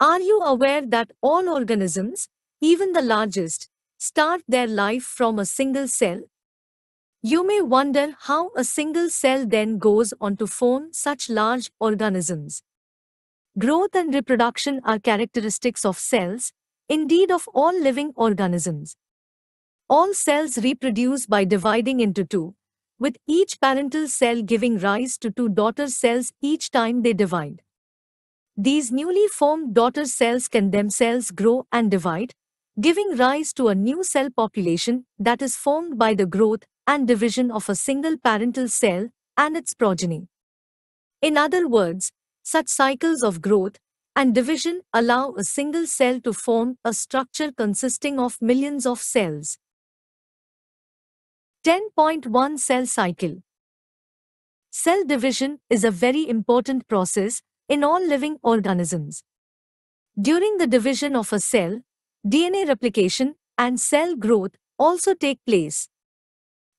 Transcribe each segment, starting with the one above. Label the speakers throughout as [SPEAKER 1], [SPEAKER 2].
[SPEAKER 1] Are you aware that all organisms, even the largest, start their life from a single cell? You may wonder how a single cell then goes on to form such large organisms. Growth and reproduction are characteristics of cells, indeed of all living organisms. All cells reproduce by dividing into two, with each parental cell giving rise to two daughter cells each time they divide. These newly formed daughter cells can themselves grow and divide, giving rise to a new cell population that is formed by the growth and division of a single parental cell and its progeny. In other words, such cycles of growth and division allow a single cell to form a structure consisting of millions of cells. 10.1 Cell cycle. Cell division is a very important process in all living organisms. During the division of a cell, DNA replication and cell growth also take place.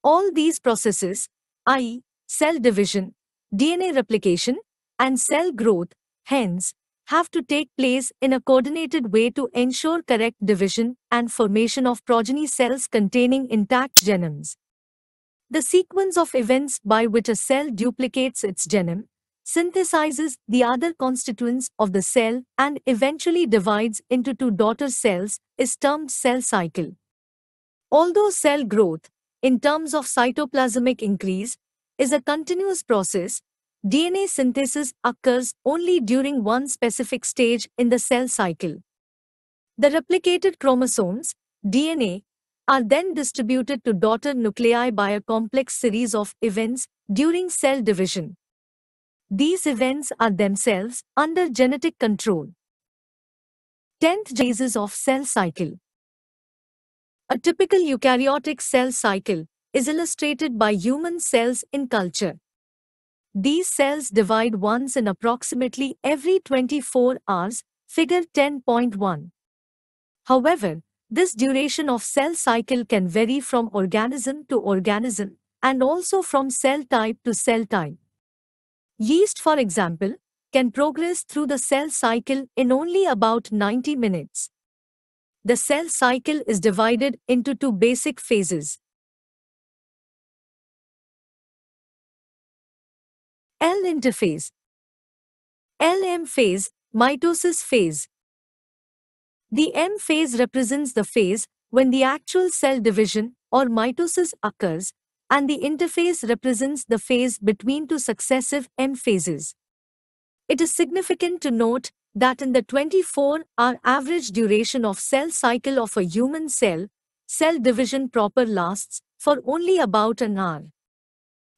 [SPEAKER 1] All these processes, i.e., cell division, DNA replication, and cell growth, hence, have to take place in a coordinated way to ensure correct division and formation of progeny cells containing intact genomes. The sequence of events by which a cell duplicates its genome, synthesizes the other constituents of the cell and eventually divides into two daughter cells is termed cell cycle. Although cell growth, in terms of cytoplasmic increase, is a continuous process, DNA synthesis occurs only during one specific stage in the cell cycle. The replicated chromosomes, DNA, are then distributed to daughter nuclei by a complex series of events during cell division. These events are themselves under genetic control. 10th phases of cell cycle. A typical eukaryotic cell cycle is illustrated by human cells in culture. These cells divide once in approximately every 24 hours, figure 10.1. However, this duration of cell cycle can vary from organism to organism and also from cell type to cell type. Yeast, for example, can progress through the cell cycle in only about 90 minutes. The cell cycle is divided into two basic phases. L interphase. LM phase, mitosis phase. The M phase represents the phase when the actual cell division or mitosis occurs, and the interphase represents the phase between two successive M phases. It is significant to note that in the 24-hour average duration of cell cycle of a human cell, cell division proper lasts for only about an hour.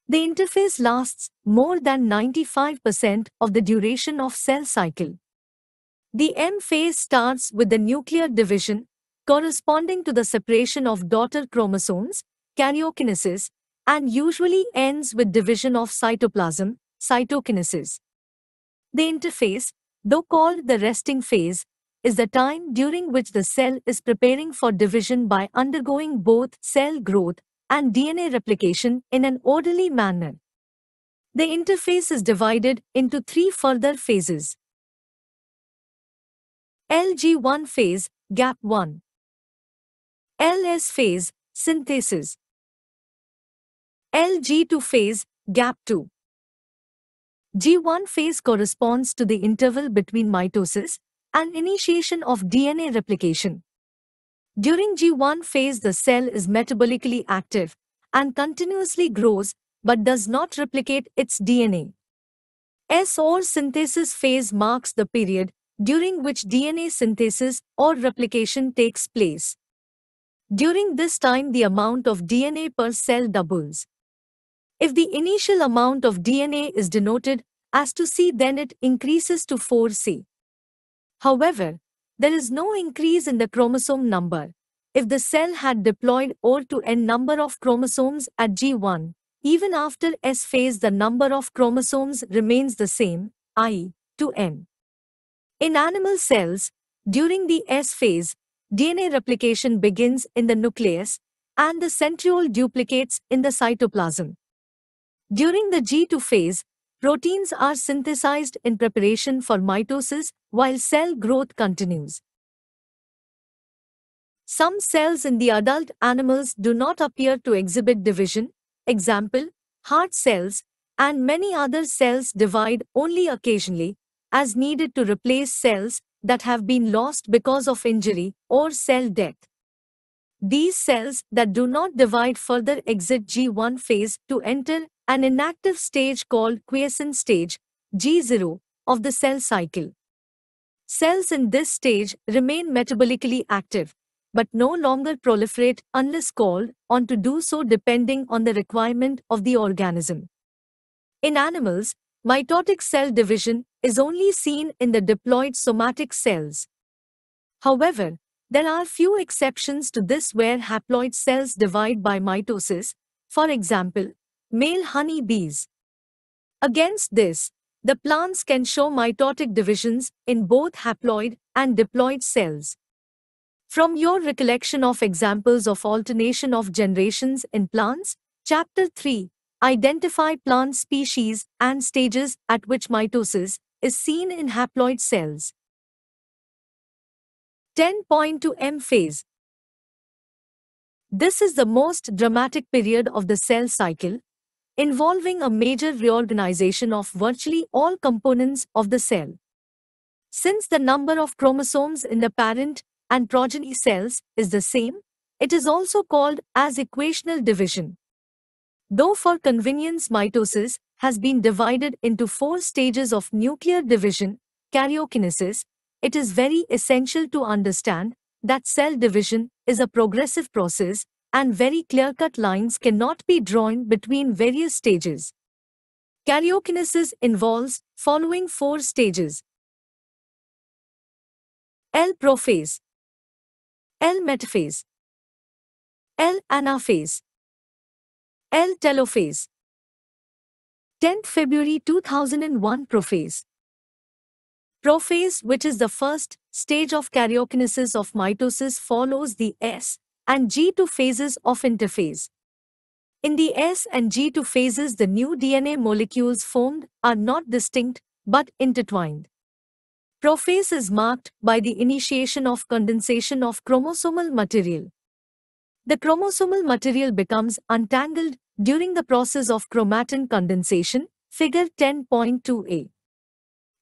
[SPEAKER 1] The interphase lasts more than 95% of the duration of cell cycle. The M phase starts with the nuclear division, corresponding to the separation of daughter chromosomes, karyokinesis, and usually ends with division of cytoplasm, cytokinesis. The interphase, though called the resting phase, is the time during which the cell is preparing for division by undergoing both cell growth and DNA replication in an orderly manner. The interphase is divided into three further phases. LG1 phase, gap 1. LS phase, synthesis. LG2 phase, gap 2. G1 phase corresponds to the interval between mitosis and initiation of DNA replication. During G1 phase, the cell is metabolically active and continuously grows but does not replicate its DNA. S or synthesis phase marks the period during which DNA synthesis or replication takes place. During this time, the amount of DNA per cell doubles. If the initial amount of DNA is denoted as to C, then it increases to 4C. However, there is no increase in the chromosome number. If the cell had diploid or to n number of chromosomes at G1, even after S phase the number of chromosomes remains the same, i.e., to n. In animal cells, during the S phase, DNA replication begins in the nucleus and the centriole duplicates in the cytoplasm. During the G2 phase, Proteins are synthesized in preparation for mitosis while cell growth continues. Some cells in the adult animals do not appear to exhibit division, example, heart cells, and many other cells divide only occasionally, as needed to replace cells that have been lost because of injury or cell death. These cells that do not divide further exit G1 phase to enter an inactive stage called quiescent stage, G0, of the cell cycle. Cells in this stage remain metabolically active, but no longer proliferate unless called on to do so depending on the requirement of the organism. In animals, mitotic cell division is only seen in the diploid somatic cells. However, there are few exceptions to this where haploid cells divide by mitosis, for example, male honey bees. Against this, the plants can show mitotic divisions in both haploid and diploid cells. From your recollection of examples of alternation of generations in plants, Chapter 3, identify plant species and stages at which mitosis is seen in haploid cells. 10.2 M phase. This is the most dramatic period of the cell cycle, involving a major reorganization of virtually all components of the cell. Since the number of chromosomes in the parent and progeny cells is the same, it is also called as equational division. Though for convenience mitosis has been divided into 4 stages of nuclear division, karyokinesis, it is very essential to understand that cell division is a progressive process and very clear-cut lines cannot be drawn between various stages. Karyokinesis involves following 4 stages: L prophase, L metaphase, L anaphase, L telophase. 10th February 2001 prophase. Prophase, which is the first stage of karyokinesis of mitosis, follows the S and G2 phases of interphase. In the S and G2 phases, the new DNA molecules formed are not distinct but intertwined. Prophase is marked by the initiation of condensation of chromosomal material. The chromosomal material becomes untangled during the process of chromatin condensation, figure 10.2a.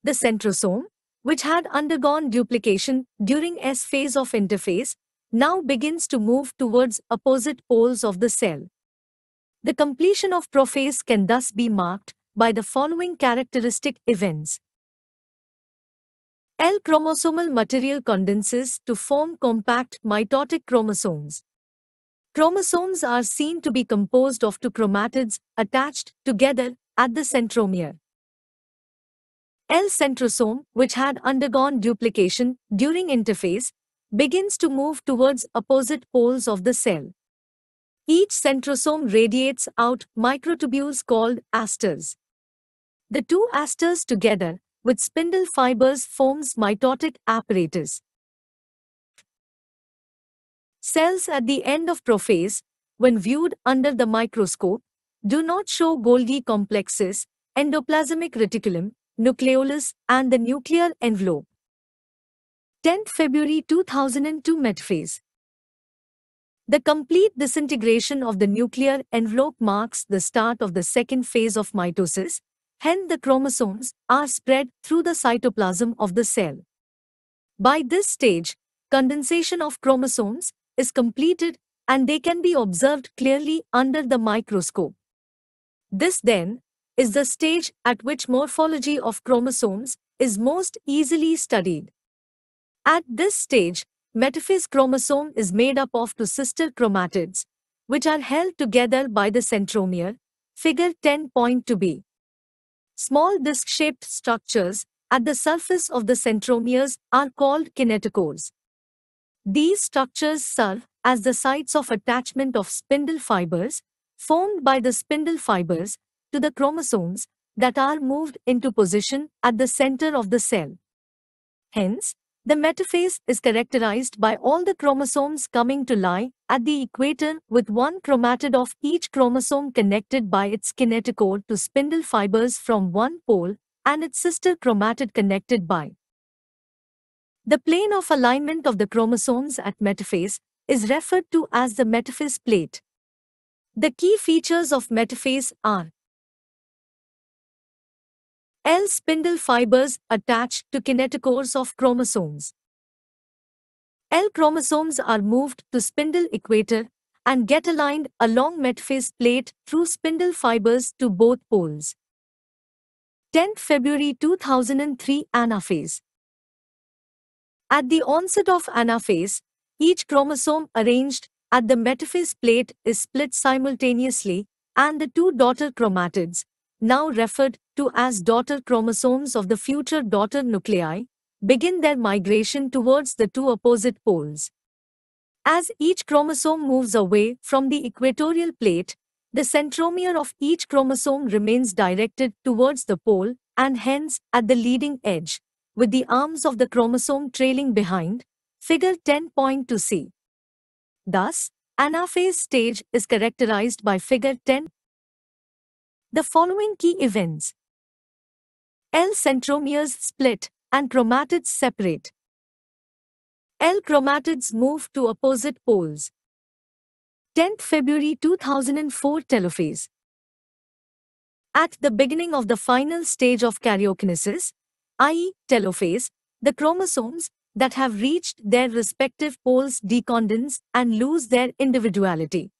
[SPEAKER 1] The centrosome, which had undergone duplication during S phase of interphase, now begins to move towards opposite poles of the cell. The completion of prophase can thus be marked by the following characteristic events. L chromosomal material condenses to form compact mitotic chromosomes. Chromosomes are seen to be composed of 2 chromatids attached together at the centromere. L centrosome, which had undergone duplication during interphase, begins to move towards opposite poles of the cell. Each centrosome radiates out microtubules called asters. The 2 asters together with spindle fibers forms mitotic apparatus. Cells at the end of prophase, when viewed under the microscope, do not show Golgi complexes, endoplasmic reticulum, nucleolus, and the nuclear envelope. 10th February 2002 metaphase. The complete disintegration of the nuclear envelope marks the start of the second phase of mitosis, hence the chromosomes are spread through the cytoplasm of the cell. By this stage, condensation of chromosomes is completed and they can be observed clearly under the microscope. This then is the stage at which morphology of chromosomes is most easily studied. At this stage, metaphase chromosome is made up of 2 sister chromatids, which are held together by the centromere, figure 10.2b. Small disc-shaped structures at the surface of the centromeres are called kinetochores. These structures serve as the sites of attachment of spindle fibers, formed by the spindle fibers, to the chromosomes that are moved into position at the center of the cell. Hence, The metaphase is characterized by all the chromosomes coming to lie at the equator with one chromatid of each chromosome connected by its kinetochore to spindle fibers from one pole and its sister chromatid connected by the plane of alignment of the chromosomes at metaphase is referred to as the metaphase plate. The key features of metaphase are L spindle fibers attached to kinetochores of chromosomes. L chromosomes are moved to spindle equator and get aligned along metaphase plate through spindle fibers to both poles. 10th February 2003 Anaphase. At the onset of anaphase, each chromosome arranged at the metaphase plate is split simultaneously, and the two daughter chromatids, now referred to as daughter chromosomes of the future daughter nuclei, begin their migration towards the two opposite poles. As each chromosome moves away from the equatorial plate, the centromere of each chromosome remains directed towards the pole and hence at the leading edge, with the arms of the chromosome trailing behind, figure 10.2c. Thus, anaphase stage is characterized by figure 10. The following key events: L centromeres split and chromatids separate. L chromatids move to opposite poles. 10th February 2004 Telophase. At the beginning of the final stage of karyokinesis, i.e., telophase, the chromosomes that have reached their respective poles decondense and lose their individuality.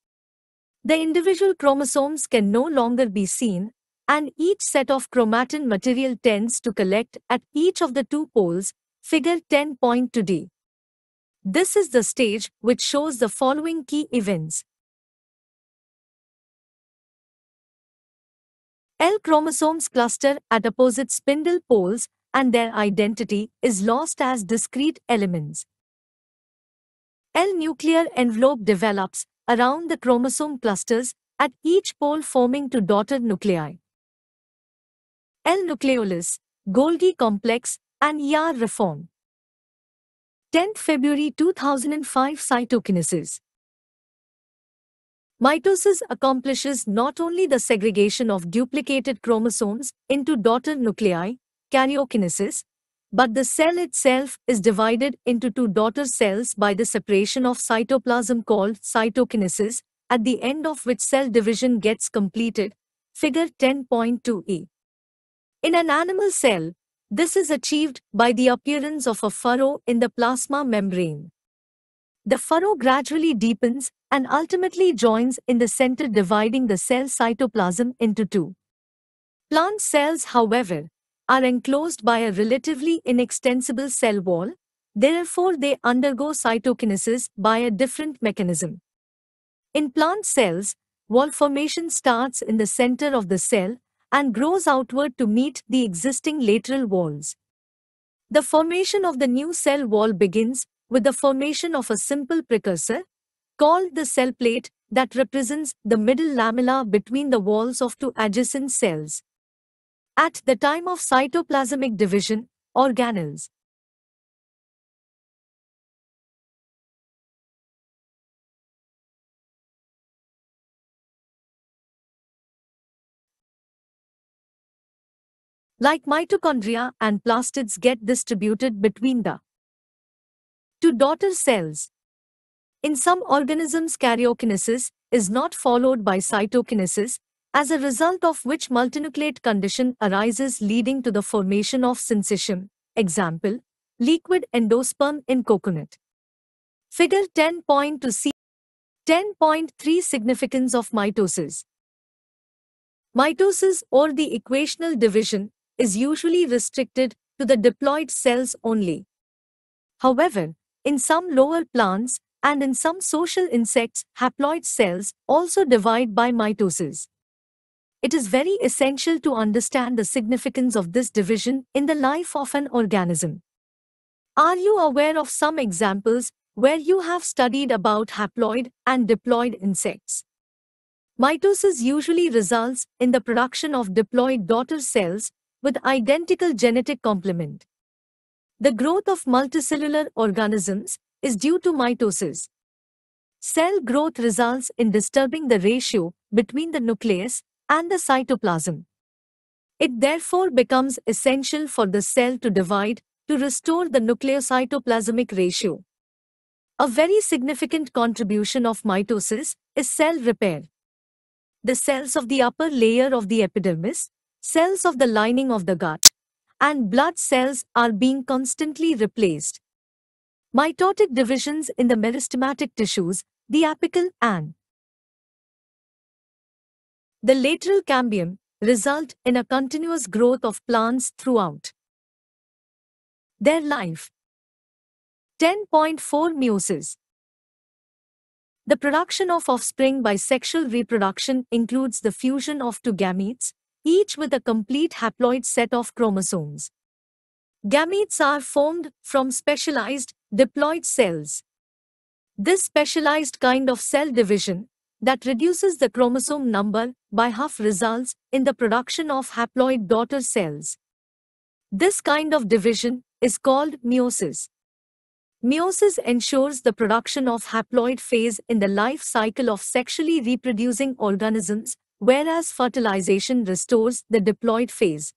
[SPEAKER 1] The individual chromosomes can no longer be seen, and each set of chromatin material tends to collect at each of the two poles, figure 10.2d. This is the stage which shows the following key events. L chromosomes cluster at opposite spindle poles and their identity is lost as discrete elements. L nuclear envelope develops around the chromosome clusters at each pole forming two daughter nuclei. L nucleolus, Golgi complex, and ER reform. 10th February 2005 Cytokinesis. Mitosis accomplishes not only the segregation of duplicated chromosomes into daughter nuclei, karyokinesis, but the cell itself is divided into two daughter cells by the separation of cytoplasm called cytokinesis, at the end of which cell division gets completed, figure 10.2e. In an animal cell, this is achieved by the appearance of a furrow in the plasma membrane. The furrow gradually deepens and ultimately joins in the center, dividing the cell cytoplasm into two. Plant cells, however, are enclosed by a relatively inextensible cell wall, therefore they undergo cytokinesis by a different mechanism. In plant cells, wall formation starts in the center of the cell and grows outward to meet the existing lateral walls. The formation of the new cell wall begins with the formation of a simple precursor, called the cell plate, that represents the middle lamella between the walls of two adjacent cells. At the time of cytoplasmic division, organelles. Like mitochondria and plastids get distributed between the two daughter cells. In some organisms, karyokinesis is not followed by cytokinesis, as a result of which multinucleate condition arises leading to the formation of syncytium. Example, liquid endosperm in coconut. Figure 10.2c. 10.3 Significance of mitosis. Mitosis, or the equational division, is usually restricted to the diploid cells only. However, in some lower plants and in some social insects, haploid cells also divide by mitosis. It is very essential to understand the significance of this division in the life of an organism. Are you aware of some examples where you have studied about haploid and diploid insects? Mitosis usually results in the production of diploid daughter cells with identical genetic complement. The growth of multicellular organisms is due to mitosis. Cell growth results in disturbing the ratio between the nucleus and the cytoplasm. It therefore becomes essential for the cell to divide to restore the nucleocytoplasmic ratio. A very significant contribution of mitosis is cell repair. The cells of the upper layer of the epidermis, cells of the lining of the gut, and blood cells are being constantly replaced. Mitotic divisions in the meristematic tissues, the apical and the lateral cambium, result in a continuous growth of plants throughout their life. 10.4 Meiosis. The production of offspring by sexual reproduction includes the fusion of two gametes, each with a complete haploid set of chromosomes. Gametes are formed from specialized, diploid cells. This specialized kind of cell division, that reduces the chromosome number by half, results in the production of haploid daughter cells. This kind of division is called meiosis. Meiosis ensures the production of haploid phase in the life cycle of sexually reproducing organisms, whereas fertilization restores the diploid phase.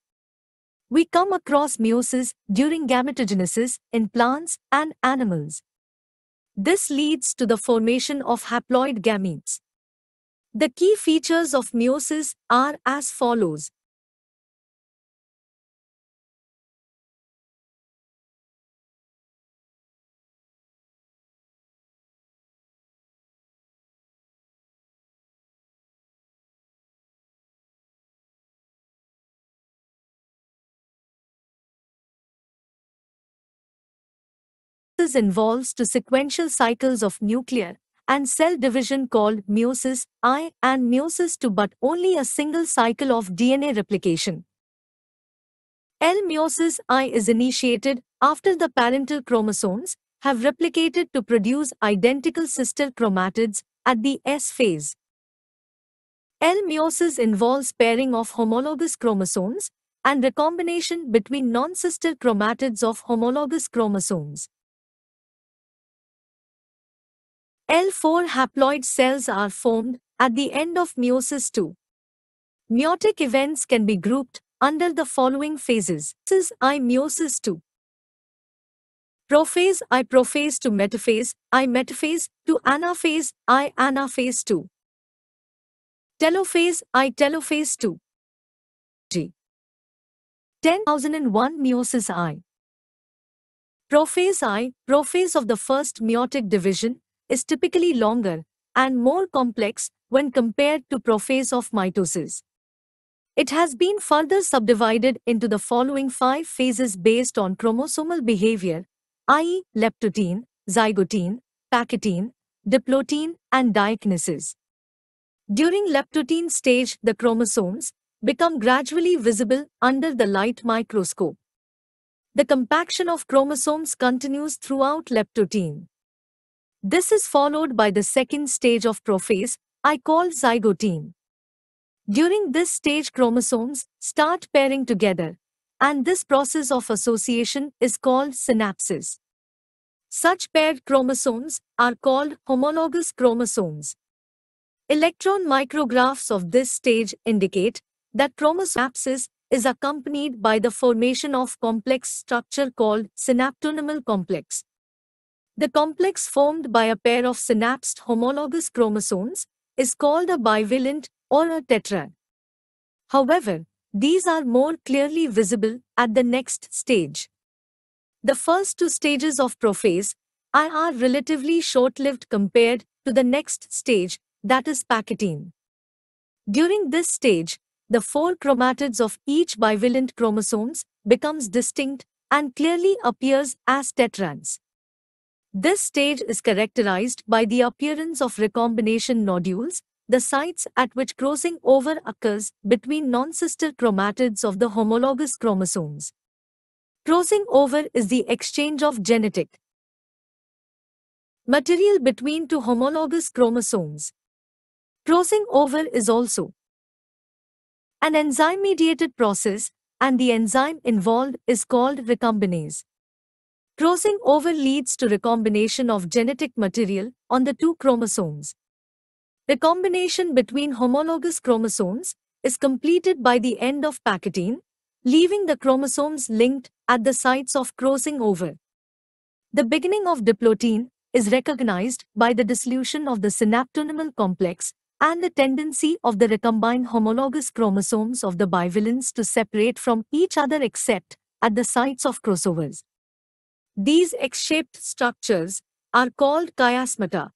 [SPEAKER 1] We come across meiosis during gametogenesis in plants and animals. This leads to the formation of haploid gametes. The key features of meiosis are as follows. This involves two sequential cycles of nuclear and cell division called meiosis I and meiosis II, but only a single cycle of DNA replication. Meiosis I is initiated after the parental chromosomes have replicated to produce identical sister chromatids at the S phase. Meiosis involves pairing of homologous chromosomes and recombination between non-sister chromatids of homologous chromosomes. L4 haploid cells are formed at the end of meiosis II. Meiotic events can be grouped under the following phases. I meiosis II. Prophase I prophase to metaphase I metaphase to anaphase I anaphase II. Telophase I telophase II. G. 10,001 Meiosis I. Prophase of the first meiotic division is typically longer and more complex when compared to prophase of mitosis. It has been further subdivided into the following 5 phases based on chromosomal behavior, i.e., leptotene, zygotene, pachytene, diplotene, and diakinesis. During leptotene stage, the chromosomes become gradually visible under the light microscope. The compaction of chromosomes continues throughout leptotene. This is followed by the second stage of prophase, called zygotene. During this stage, chromosomes start pairing together, and this process of association is called synapsis. Such paired chromosomes are called homologous chromosomes. Electron micrographs of this stage indicate that synapsis is accompanied by the formation of complex structure called synaptonemal complex. The complex formed by a pair of synapsed homologous chromosomes is called a bivalent or a tetrad. However, these are more clearly visible at the next stage. The first 2 stages of prophase are relatively short-lived compared to the next stage, that is pachytene. During this stage, the 4 chromatids of each bivalent chromosomes becomes distinct and clearly appears as tetrads. This stage is characterized by the appearance of recombination nodules, the sites at which crossing over occurs between non-sister chromatids of the homologous chromosomes. Crossing over is the exchange of genetic material between 2 homologous chromosomes. Crossing over is also an enzyme-mediated process, and the enzyme involved is called recombinase. Crossing over leads to recombination of genetic material on the two chromosomes. Recombination between homologous chromosomes is completed by the end of Pachytene, leaving the chromosomes linked at the sites of crossing over. The beginning of diplotin is recognized by the dissolution of the synaptonymal complex and the tendency of the recombined homologous chromosomes of the bivalents to separate from each other except at the sites of crossovers. These X-shaped structures are called chiasmata.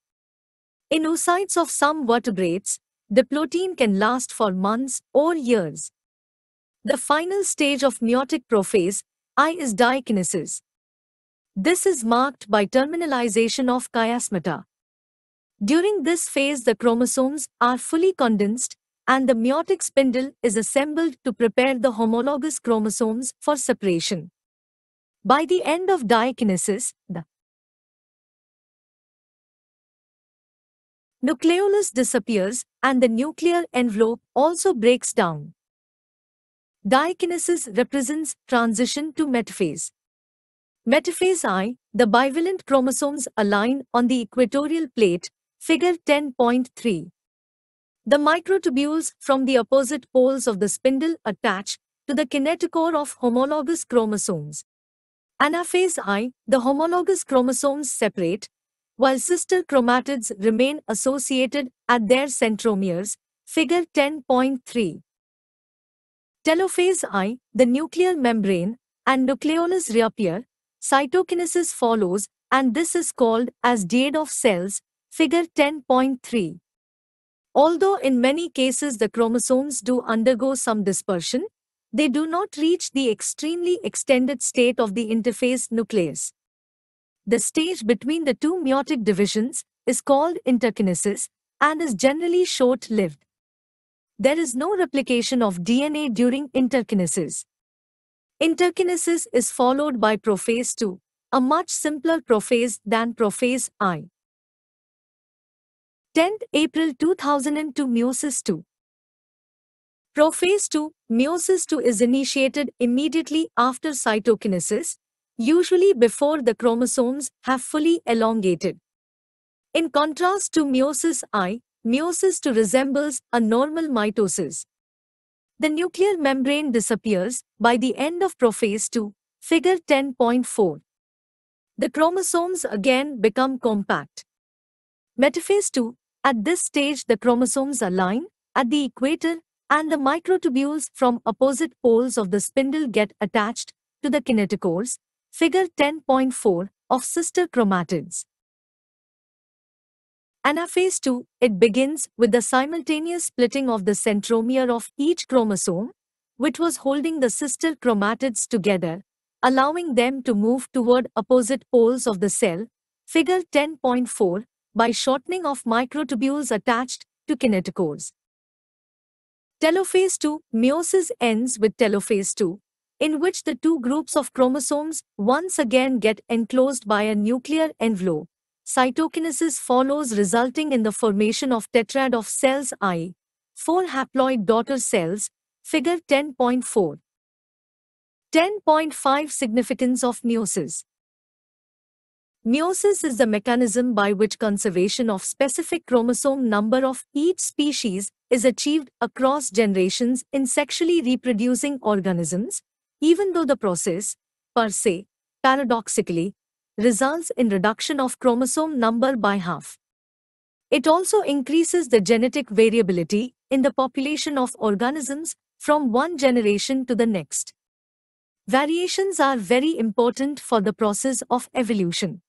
[SPEAKER 1] In oocytes of some vertebrates, diplotin can last for months or years. The final stage of meiotic prophase, I, is diakinesis. This is marked by terminalization of chiasmata. During this phase, the chromosomes are fully condensed and the meiotic spindle is assembled to prepare the homologous chromosomes for separation. By the end of diakinesis, the nucleolus disappears and the nuclear envelope also breaks down. Diakinesis represents transition to metaphase. Metaphase I, the bivalent chromosomes align on the equatorial plate, figure 10.3. The microtubules from the opposite poles of the spindle attach to the kinetochore of homologous chromosomes. Anaphase I, the homologous chromosomes separate, while sister chromatids remain associated at their centromeres, figure 10.3. Telophase I, the nuclear membrane and nucleolus reappear, cytokinesis follows, and this is called as dead of cells, figure 10.3. Although in many cases the chromosomes do undergo some dispersion, they do not reach the extremely extended state of the interphase nucleus. The stage between the two meiotic divisions is called interkinesis and is generally short-lived. There is no replication of DNA during interkinesis. Interkinesis is followed by prophase II, a much simpler prophase than prophase I. 10th April 2002 Meiosis II. Prophase II, meiosis II is initiated immediately after cytokinesis, usually before the chromosomes have fully elongated. In contrast to meiosis I, meiosis II resembles a normal mitosis. The nuclear membrane disappears by the end of prophase II, figure 10.4. The chromosomes again become compact. Metaphase II, at this stage the chromosomes align at the equator and the microtubules from opposite poles of the spindle get attached to the kinetochores, figure 10.4, of sister chromatids. Anaphase II, it begins with the simultaneous splitting of the centromere of each chromosome, which was holding the sister chromatids together, allowing them to move toward opposite poles of the cell, figure 10.4, by shortening of microtubules attached to kinetochores. Telophase II, meiosis ends with telophase II, in which the two groups of chromosomes once again get enclosed by a nuclear envelope. Cytokinesis follows, resulting in the formation of tetrad of cells I, 4 haploid daughter cells, figure 10.4. 10.5 Significance of meiosis. Meiosis is the mechanism by which conservation of specific chromosome number of each species is achieved across generations in sexually reproducing organisms, even though the process, per se, paradoxically, results in reduction of chromosome number by half. It also increases the genetic variability in the population of organisms from one generation to the next. Variations are very important for the process of evolution.